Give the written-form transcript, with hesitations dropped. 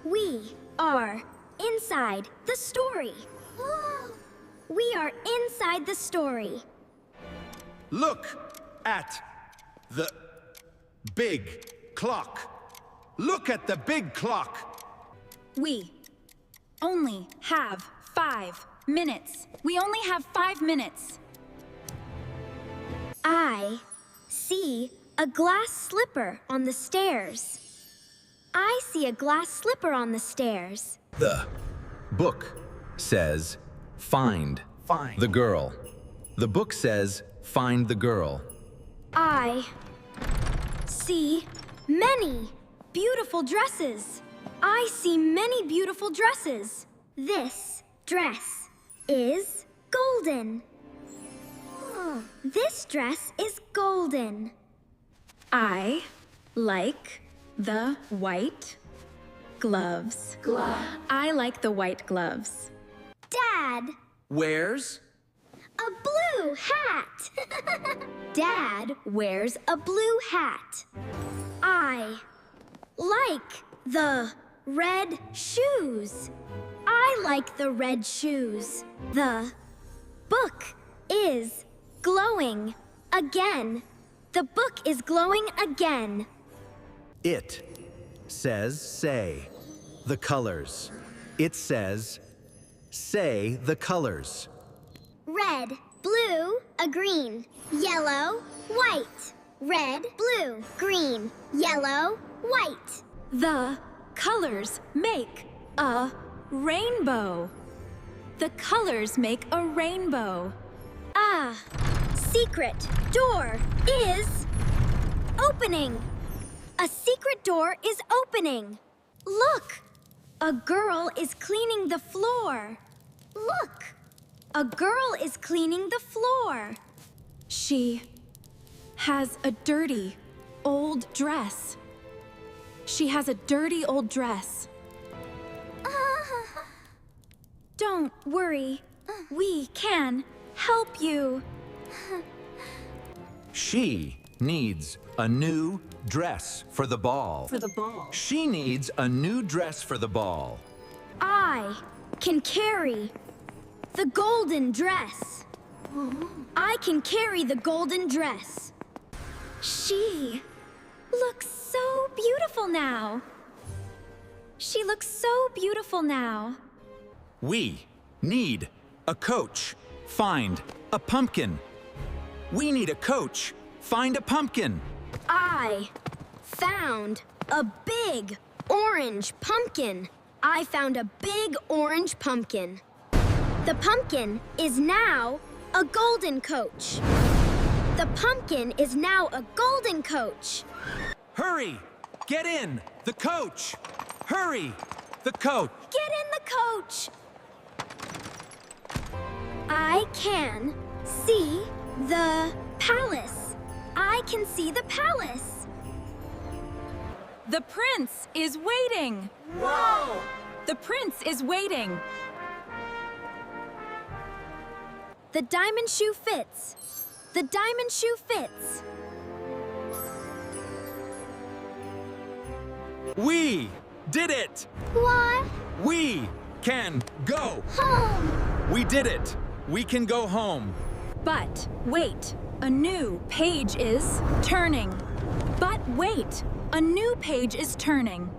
We are inside the story. We are inside the story. Look at the big clock. Look at the big clock. We only have 5 minutes. We only have 5 minutes. I see a glass slipper on the stairs. I see a glass slipper on the stairs. The book says, find the girl. The book says, find the girl. I see many beautiful dresses. I see many beautiful dresses. This dress is golden. This dress is golden. I like the white gloves. I like the white gloves. Dad, Where's? a blue hat. Dad wears a blue hat. I like the red shoes. I like the red shoes. The book is glowing again. The book is glowing again. It says, say the colors. It says, say the colors. Red, blue, a green, yellow, white. Red, blue, green, yellow, white. The colors make a rainbow. The colors make a rainbow. Ah, secret door is opening. A secret door is opening. Look, a girl is cleaning the floor. Look, a girl is cleaning the floor. She has a dirty old dress. She has a dirty old dress. Don't worry. We can help you. She needs a new dress for the ball. She needs a new dress for the ball. I can carry the golden dress. I can carry the golden dress. She looks so beautiful now. She looks so beautiful now. We need a coach. Find a pumpkin. We need a coach. Find a pumpkin. I found a big orange pumpkin. I found a big orange pumpkin. The pumpkin is now a golden coach. The pumpkin is now a golden coach. Hurry! Get in! The coach! Hurry! The coach! Get in the coach! I can see the palace. I can see the palace. The prince is waiting. Whoa! The prince is waiting. The diamond shoe fits. The diamond shoe fits. We did it! What? We can go! Home! We did it! We can go home. But wait, a new page is turning. But wait, a new page is turning.